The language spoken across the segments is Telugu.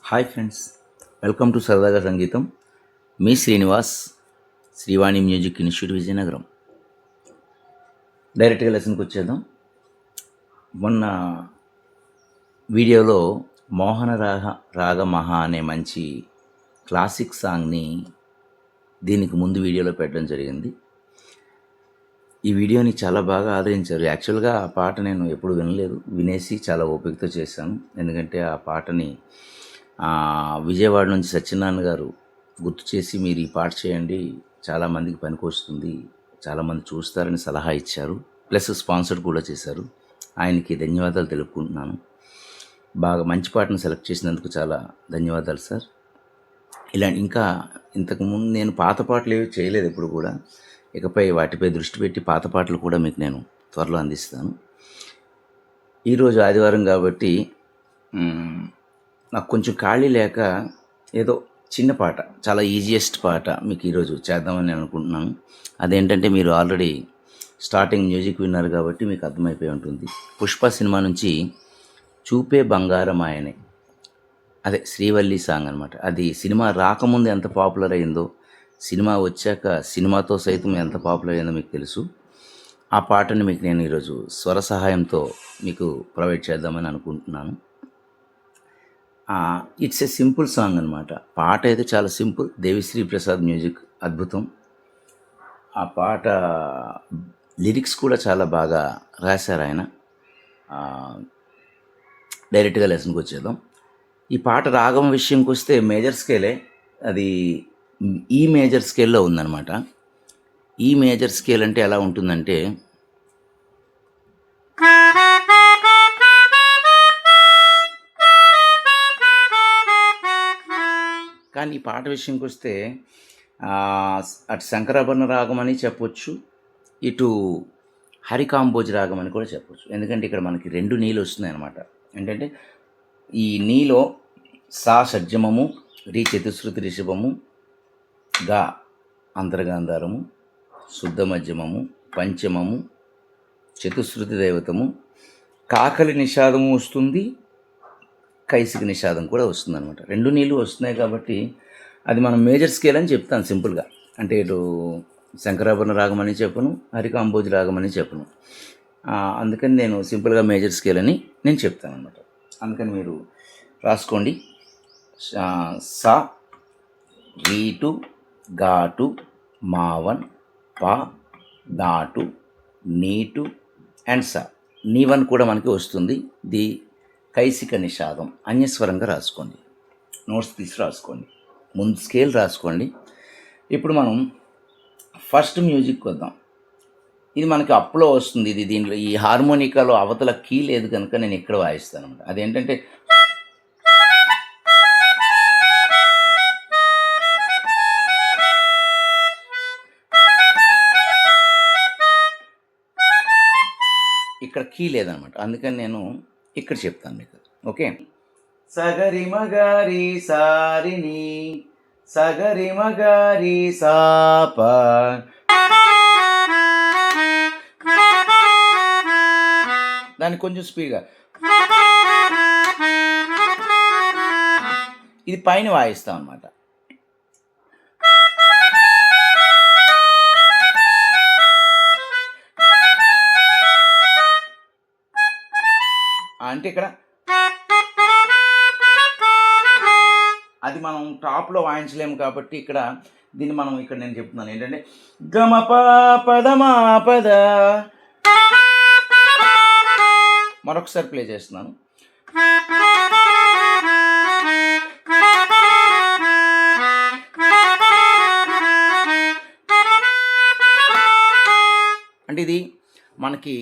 హాయ్ ఫ్రెండ్స్, వెల్కమ్ టు సరదాగా సంగీతం. మీ శ్రీనివాస్, శ్రీవాణి మ్యూజిక్ ఇన్స్టిట్యూట్, విజయనగరం. డైరెక్ట్గా లెసన్కి వచ్చేద్దాం. మొన్న వీడియోలో మోహన రాగమహా అనే మంచి క్లాసిక్ సాంగ్ని దీనికి ముందు వీడియోలో పెట్టడం జరిగింది. ఈ వీడియోని చాలా బాగా ఆదరించారు. యాక్చువల్గా ఆ పాట నేను ఎప్పుడు వినలేదు, వినేసి చాలా ఓపికతో చేశాను. ఎందుకంటే ఆ పాటని విజయవాడ నుంచి సత్యనారాయణ గారు గుర్తు చేసి, మీరు ఈ పాట చేయండి, చాలామందికి పనికొస్తుంది, చాలామంది చూస్తారని సలహా ఇచ్చారు. ప్లస్ స్పాన్సర్ కూడా చేశారు. ఆయనకి ధన్యవాదాలు తెలుపుకుంటున్నాను. బాగా మంచి పాటను సెలెక్ట్ చేసినందుకు చాలా ధన్యవాదాలు సార్. ఇలా ఇంకా ఇంతకుముందు నేను పాత పాటలు ఏవి చేయలేదు ఎప్పుడు కూడా. ఇకపై వాటిపై దృష్టి పెట్టి పాత పాటలు కూడా మీకు నేను త్వరలో అందిస్తాను. ఈరోజు ఆదివారం కాబట్టి నాకు కొంచెం ఖాళీ లేక ఏదో చిన్న పాట, చాలా ఈజియెస్ట్ పాట మీకు ఈరోజు చేద్దామని అనుకుంటున్నాను. అదేంటంటే, మీరు ఆల్రెడీ స్టార్టింగ్ మ్యూజిక్ విన్నారు కాబట్టి మీకు అర్థమైపోయి ఉంటుంది. పుష్ప సినిమా నుంచి చూపే బంగారం ఆయనే, అదే శ్రీవల్లి సాంగ్ అనమాట. అది సినిమా రాకముందు ఎంత పాపులర్ అయిందో, సినిమా వచ్చాక సినిమాతో సైతం ఎంత పాపులర్ అయిందో మీకు తెలుసు. ఆ పాటని మీకు నేను ఈరోజు స్వర సహాయంతో మీకు ప్రొవైడ్ చేద్దామని అనుకుంటున్నాను. ఇట్స్ ఏ సింపుల్ సాంగ్ అనమాట. పాట అయితే చాలా సింపుల్. దేవిశ్రీ ప్రసాద్ మ్యూజిక్ అద్భుతం. ఆ పాట లిరిక్స్ కూడా చాలా బాగా రాశారు ఆయన. డైరెక్ట్గా లెసన్కి వచ్చేద్దాం. ఈ పాట రాగం విషయంకి వస్తే మేజర్ స్కేలే. అది ఈ మేజర్ స్కేల్లో ఉందన్నమాట. ఈ మేజర్ స్కేల్ అంటే ఎలా ఉంటుందంటే, కానీ ఈ పాట విషయంకి వస్తే అటు శంకరాభరణ రాగం అని చెప్పొచ్చు, ఇటు హరికాంబోజ్ రాగం అని కూడా చెప్పొచ్చు. ఎందుకంటే ఇక్కడ మనకి రెండు నీళ్ళు వస్తున్నాయి అన్నమాట. ఏంటంటే, ఈ నీలో సా షడ్జమము, రి చతుశ్రుతి రిషభము, గా అంతర్గాంధారము, శుద్ధ మధ్యమము, పంచమము, చతుశ్రుతి దైవతము, కాకలి నిషాదము వస్తుంది, కైసిక నిషాదం కూడా వస్తుంది అనమాట. రెండు నీళ్ళు వస్తున్నాయి కాబట్టి అది మనం మేజర్ స్కేల్ అని చెప్తాను సింపుల్గా. అంటే ఇటు శంకరాభరణ రాగం అని చెప్పను, హరికాంబోజ్ రాగం అని చెప్పను. అందుకని నేను సింపుల్గా మేజర్ స్కేల్ అని నేను చెప్తాను అనమాట. అందుకని మీరు రాసుకోండి. సా, రీటు, ఘాటు, మావన్, పా, దాటు, నీటు అండ్ సా. నీవన్ కూడా మనకి వస్తుంది. ది కైసిక నిషాదం అన్యస్వరంగా రాసుకోండి. నోట్స్ తీసి రాసుకోండి, ముందు స్కేల్ రాసుకోండి. ఇప్పుడు మనం ఫస్ట్ మ్యూజిక్ వద్దాం. ఇది మనకి అప్లో వస్తుంది. ఇది దీంట్లో ఈ హార్మోనికాలో అవతల కీ లేదు కనుక నేను ఇక్కడ వాయిస్తాను అనమాట. అదేంటంటే, ఇక్కడ కీ లేదనమాట. అందుకని నేను ఇక్కడ చెప్తాను మీకు. ఓకే, సగరి మగారి సారిని, సగరి మగారి సాప, దాన్ని కొంచెం స్పీడ్గా, ఇది పైన వాయిస్తాం అనమాట. అంటే ఇక్కడ అది మనం టాప్లో వాయించలేము కాబట్టి ఇక్కడ దీన్ని మనం ఇక్కడ నేను చెప్తున్నాను ఏంటంటే, గమప పదమా పద. మరొకసారి ప్లే చేస్తున్నాను. అంటే ఇది మనకి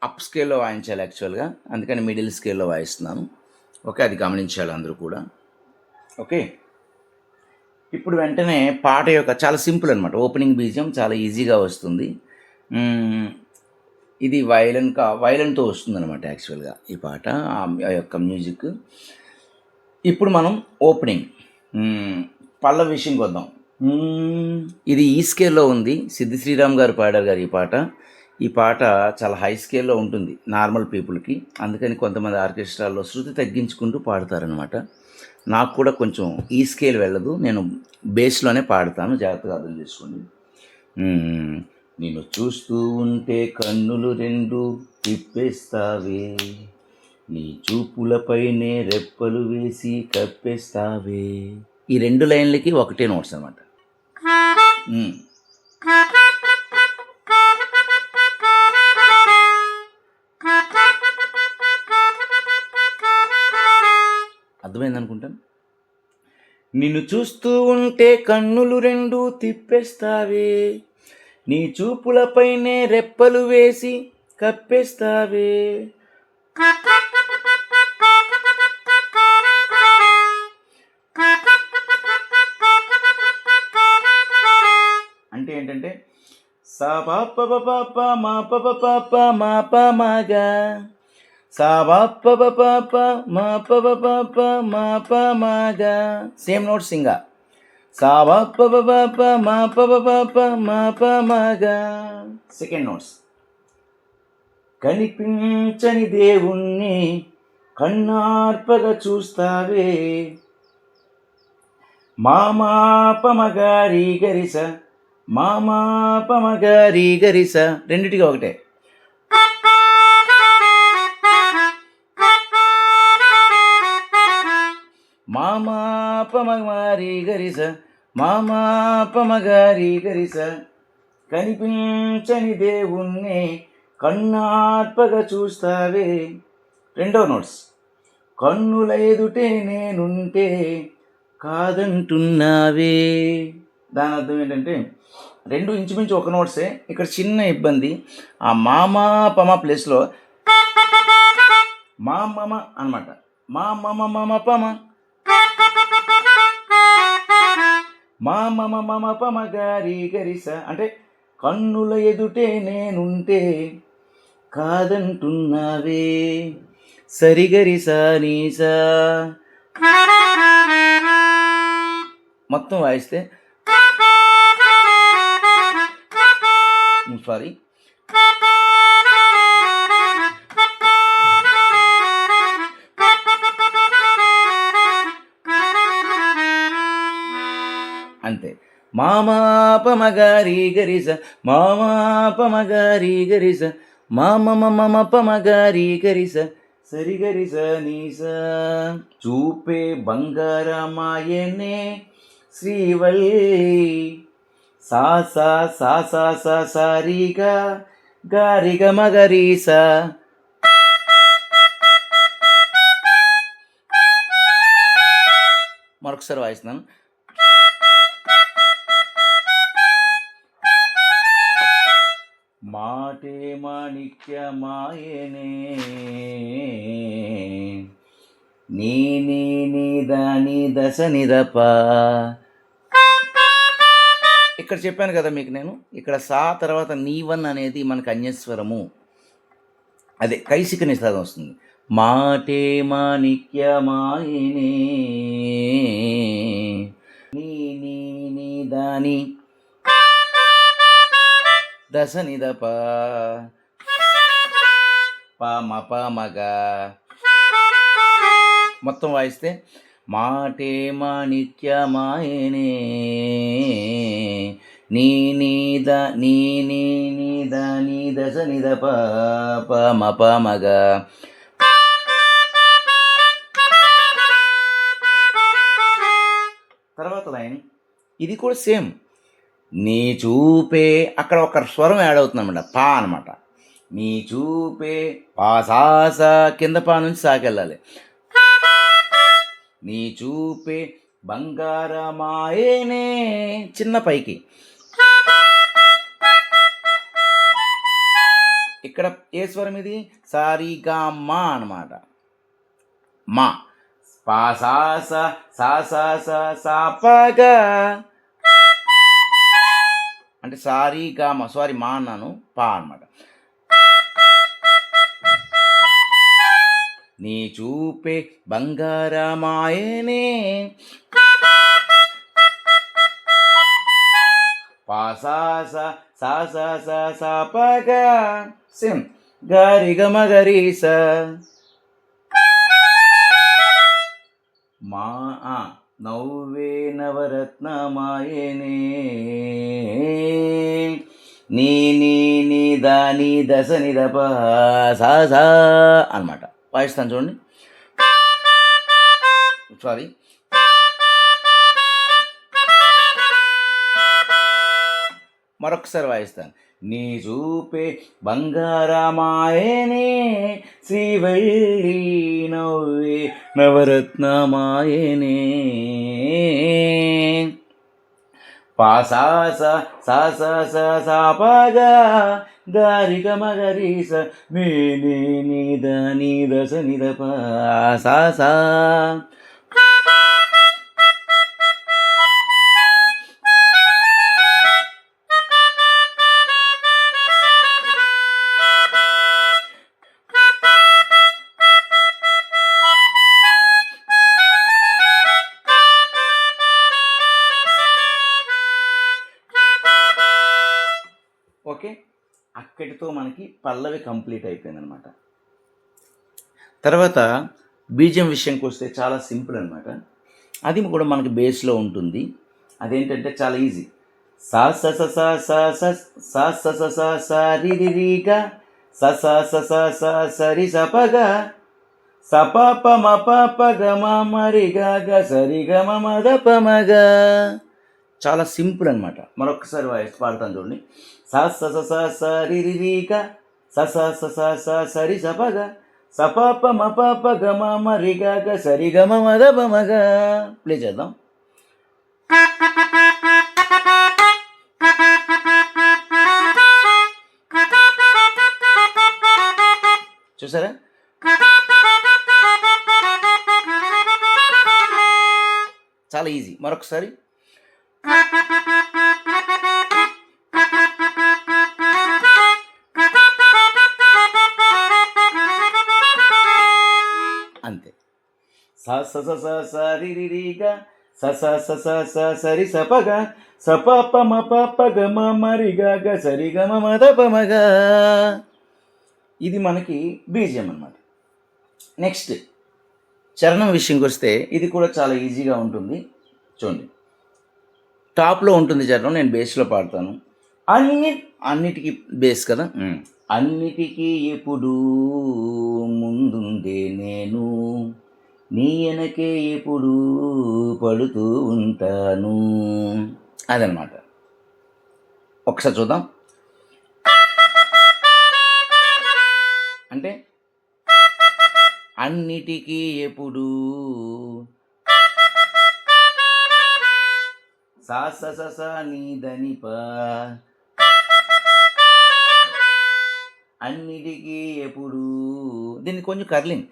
అప్ స్కేల్లో వాయించాలి యాక్చువల్గా, అందుకని మిడిల్ స్కేల్లో వాయిస్తున్నాను. ఓకే, అది గమనించాలి అందరూ కూడా. ఓకే, ఇప్పుడు వెంటనే పాట యొక్క చాలా సింపుల్ అనమాట. ఓపెనింగ్ బీజియం చాలా ఈజీగా వస్తుంది. ఇది వైలన్తో వస్తుంది అనమాట యాక్చువల్గా ఈ పాట, ఆ యొక్క మ్యూజిక్. ఇప్పుడు మనం ఓపెనింగ్ పల్లవి విషయంకి వద్దాం. ఇది ఈ స్కేల్లో ఉంది. సిద్ధి శ్రీరామ్ గారు పాడారు గారు ఈ పాట. ఈ పాట చాలా హై స్కేల్‌లో ఉంటుంది నార్మల్ పీపుల్‌కి. అందుకని కొంతమంది ఆర్కెస్ట్రాల్లో శృతి తగ్గించుకుంటూ పాడతారనమాట. నాకు కూడా కొంచెం ఈ స్కేల్ వెళ్ళదు. నేను బేస్‌లోనే పాడతాను. జాగ్రత్తగా అర్థం చేసుకోండి. హ్మ్. నిన్ను చూస్తూ ఉంటే కన్నులు రెండు తిప్పేస్తావే, నీ చూపులపైనే రెప్పలు వేసి కప్పేస్తావే. ఈ 2 లైన్‌లకి ఒకటే నోట్స్ అనమాట. హ్మ్. అర్థమైందనుకుంటాను. నిన్ను చూస్తూ ఉంటే కన్నులు రెండు తిప్పేస్తావే, నీ చూపులపైనే రెప్పలు వేసి కప్పేస్తావే. అంటే ఏంటంటే సా పాప పాప మా పప పాప మా ప మాగా, సా పాప పాప మా పప పాప మా ప మాగా. Same note సింగా. సా పాప పాప మా పప పాప మా ప మాగా. Second notes. కనిపించని దేవుణ్ణి కన్నార్పగా చూస్తావే, మామా పమగారి గరిస, మామా పమగారి గరిస. రెండిటికి ఒకటే. మామా పమగారి గరిస, మామా పమగారి గరిస. కనిపించని దేవుణ్ణి కన్నార్పగా చూస్తావే. రెండో నోట్స్. కన్నుల ఎదుటే నేనుంటే కాదంటున్నావే. దాని అర్థం ఏంటంటే రెండు ఇంచుమించు ఒక నోట్సే. ఇక్కడ చిన్న ఇబ్బంది. ఆ మామా పమ ప్లేస్లో మా మమ అనమాట. మా మమ మమ పమ, మా మమ మమ పమ గారి గరిస. అంటే కన్నుల ఎదుటే నేనుంటే కాదంటున్నావే, సరిగరిసా నీసా. మొత్తం వాయిస్తే సారీ, అంతే. మామా పమగారి గరిస, మామా పమగారి గరిస, మామ మమ పమగారి గరిస, సరిగరిస నీస. చూపే బంగారమాయనే శ్రీవల్లి, సా సా సా సా సా సారిగా గారిగ మగరీస. మరొకసారి వాయిస్తున్నాను. మాటే మాణిక్యమాయనే, నీ నీ నీ దాని దశ నిదప. ఇక్కడ చెప్పాను కదా మీకు నేను, ఇక్కడ సా తర్వాత నీవన్ అనేది మనకు అన్యస్వరము, అదే కైసిక నిషాదం వస్తుంది. మాటే మాణిక్యమాయనే, నీ నీ నీ దాని దశ నిదప, పామ పామగా. మొత్తం వాయిస్తే మాటే మాణిక్యమాయనే, నీ నీద నీ నీ నీద నీ దశ నిదప పామ పామగా. తర్వాత లైన్ ఇది కూడా సేమ్. నీ చూపే, అక్కడ ఒక స్వరం యాడ్ అవుతుందన్నమాట, పా అనమాట. నీ చూపే పా సా సా, కింద పా నుంచి సాకెళ్ళాలి. నీ చూపే బంగారమాయనే, చిన్న పైకి. ఇక్కడ ఏ స్వరం ఇది? సారీగా మా అనమాట. మా పా సా సా సా సా సా సా పగా, అంటే సారీగా మా, సారీ మా అన్నాను, పా అనమాట. నీ చూపే బంగారమాయనే, పాసాస సా సా సా సా పగా సేమ్ గరి గమ గరి సా మా నవ్వే నవరత్నమాయనే నీ నీ నీ దాని దశ నిదప సా సా అనమాట. వాయిస్తాను చూడండి. సారీ, మరొకసారి వాయిస్తాను. నీ చూపే బంగారమాయనే శ్రీవల్లి నవ్వే నవరత్నమాయనే పాసా సా సా సా సా సా పగా గారి గమ గరి స నీ నీ నీ ద నీ దశ నిద ప సా సా. ఓకే, అక్కడితో మనకి పల్లవి కంప్లీట్ అయిపోయింది అనమాట. తర్వాత బీజం విషయంకి వస్తే చాలా సింపుల్ అనమాట. అది కూడా మనకి బేస్లో ఉంటుంది. అదేంటంటే చాలా ఈజీ. సా స స స స స సా స స స స రి రి రి గ స స స స స స రి స ప గ స ప ప మ ప ప గ మ మ రి గ గ స రి గ మ మ ద ప మ గ. చాలా సింపుల్ అనమాట. మరొకసారి వాయిస్ పాడతాను చూడండి. సా స స స స రి రి రి గ స స స స స స రి స ప గ స ప ప మ ప ప గ మ మ రి గ గ స రి గ మ మ ద ప మ గ. ప్లే చేద్దాం. చూసారా? చాలా ఈజీ. మరొకసారి. అంతే. స స స స స రి రి రి గ స స స స స స రి స ప గ స ప ప మ ప ప గ మ మ రి గ గ స రి గ మ మ ద ప మ గ. ఇది మనకి బీజియం అన్నమాట. నెక్స్ట్ చరణం విషయంకి వస్తే ఇది కూడా చాలా ఈజీగా ఉంటుంది. చూడండి, టాప్లో ఉంటుంది చరణం, నేను బేస్లో పాడతాను. అన్నిటికీ బేస్ కదా. అన్నిటికీ ఎప్పుడు ముందుండే నేను నీ వెనకే ఎప్పుడు పడుతూ ఉంటాను. అదనమాట. ఒకసారి చూద్దాం. అంటే అన్నిటికీ ఎప్పుడు సా స స స నీ దని ప అన్నిటికీ ఎప్పుడు. దీన్ని కొంచెం కర్లింగ్.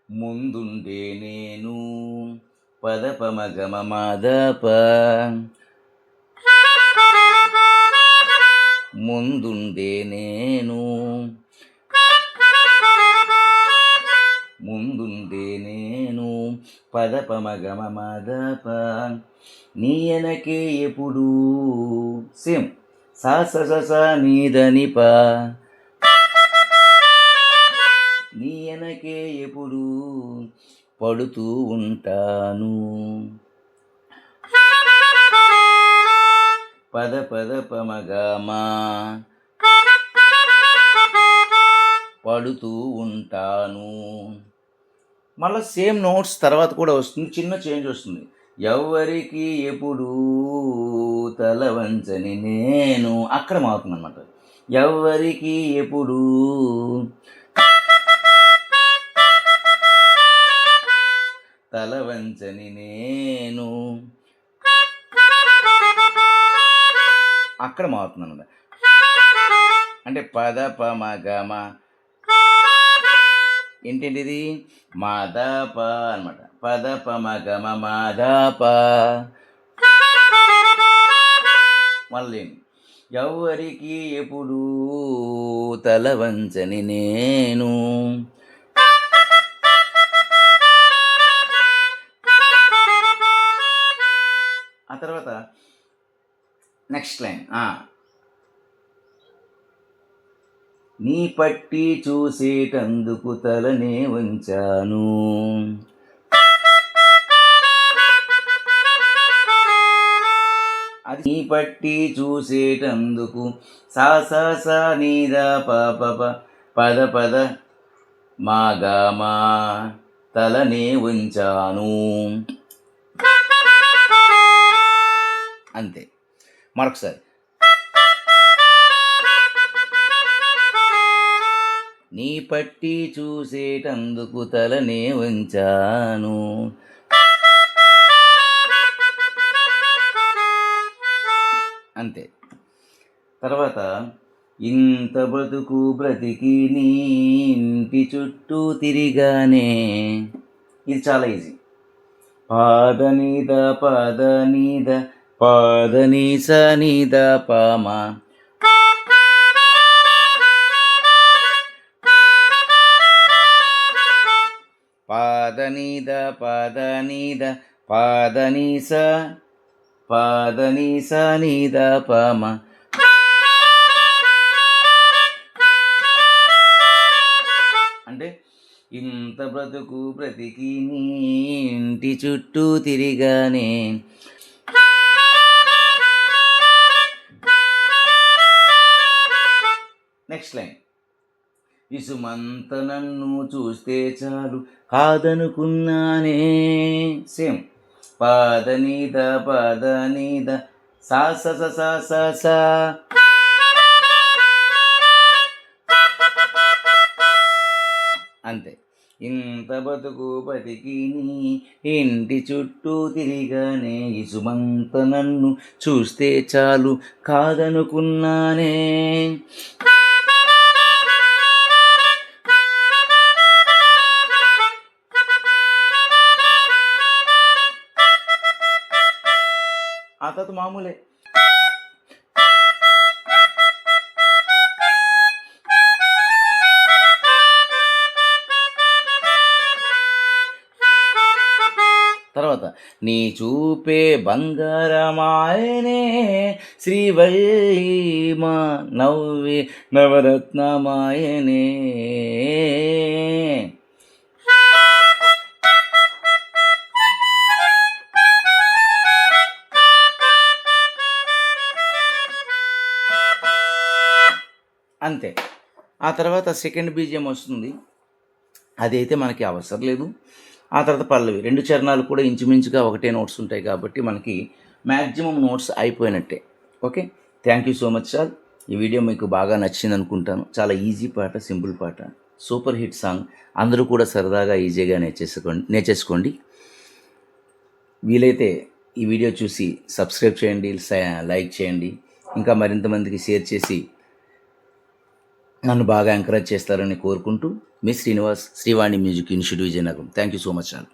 ముందుండే నేను పద ప మ గ మ మ ద ప ముందుండే నేను ముందుండే నేను పద ప మ గ మ మ ద ప నీ వెనకే ఎప్పుడు సేమ్ సా స స స నీ దని ప నీ వెనకే ఎప్పుడు పడుతూ ఉంటాను. పద పద ప మ గ మ పడుతూ ఉంటాను. మళ్ళీ సేమ్ నోట్స్ తర్వాత కూడా వస్తుంది, చిన్న చేంజ్ వస్తుంది. ఎవరికి ఎప్పుడు తల వంచని నేను అక్కడ మారుతుంది అనమాట. ఎవరికి ఎప్పుడు తల వంచని నేను అక్కడ మారుతుంది అనమాట. అంటే పద ప మ గ మ ఏంటంటిది మాద ప అనమాట. పద ప మ గ మ మాద ప. మళ్ళీ ఎవరికి ఎప్పుడు తల వంచని నేను ఆ తర్వాత నెక్స్ట్ లైన్. నీ పట్టి చూసేటందుకు తలనే వంచాను. అది నీ పట్టి చూసేటందుకు సా సా సా నీద పద పద మాగామా తలనే ఉంచాను. అంతే. మరొకసారి. నీ పట్టి చూసేటందుకు తలనే ఉంచాను. అంతే. తర్వాత ఇంత బతుకు బ్రతికి నీ ఇంటి చుట్టూ తిరిగానే. ఇది చాలా ఈజీ. పాదనీద పాదనీద పాదని సనీద పామ పాదనీద పాదనీద పాదని సనీద పామ. అంటే ఇంత బ్రతుకు బ్రతికి నీ ఇంటి చుట్టూ తిరిగానే. Next line. ఇసుమంత నన్ను చూస్తే చాలు కాదనుకున్నానే. సేమ్. పాదనీద పాదనీద సా స స స స. అంతే. ఇంత బతుకు బతికి నీ ఇంటి చుట్టూ తిరిగానే. ఇసుమంత నన్ను చూస్తే చాలు కాదనుకున్నానే. ఆ తర్వాత మామూలే. తర్వాత నీ చూపే బంగారమాయనే శ్రీవల్లీమా నవ్వే నవరత్నమాయనే. అంతే. ఆ తర్వాత సెకండ్ బీజియం వస్తుంది. అదైతే మనకి అవసరం లేదు. ఆ తర్వాత పల్లవి. 2 చరణాలు కూడా ఇంచుమించుగా ఒకటే నోట్స్ ఉంటాయి కాబట్టి మనకి మ్యాక్సిమం నోట్స్ అయిపోయినట్టే. Okay. Thank you so much sir. ఈ వీడియో మీకు బాగా నచ్చింది అనుకుంటాను. చాలా ఈజీ పాట, సింపుల్ పాట, సూపర్ హిట్ సాంగ్. అందరూ కూడా సరదాగా ఈజీగా నేర్చేసుకోండి. వీలైతే ఈ వీడియో చూసి సబ్స్క్రైబ్ చేయండి, లైక్ చేయండి, ఇంకా మరింత మందికి షేర్ చేసి నన్ను బాగా ఎంకరేజ్ చేస్తారని కోరుకుంటూ, మీ Srinivas, Srivani music institute Vizianagaram. Thank you so much sir.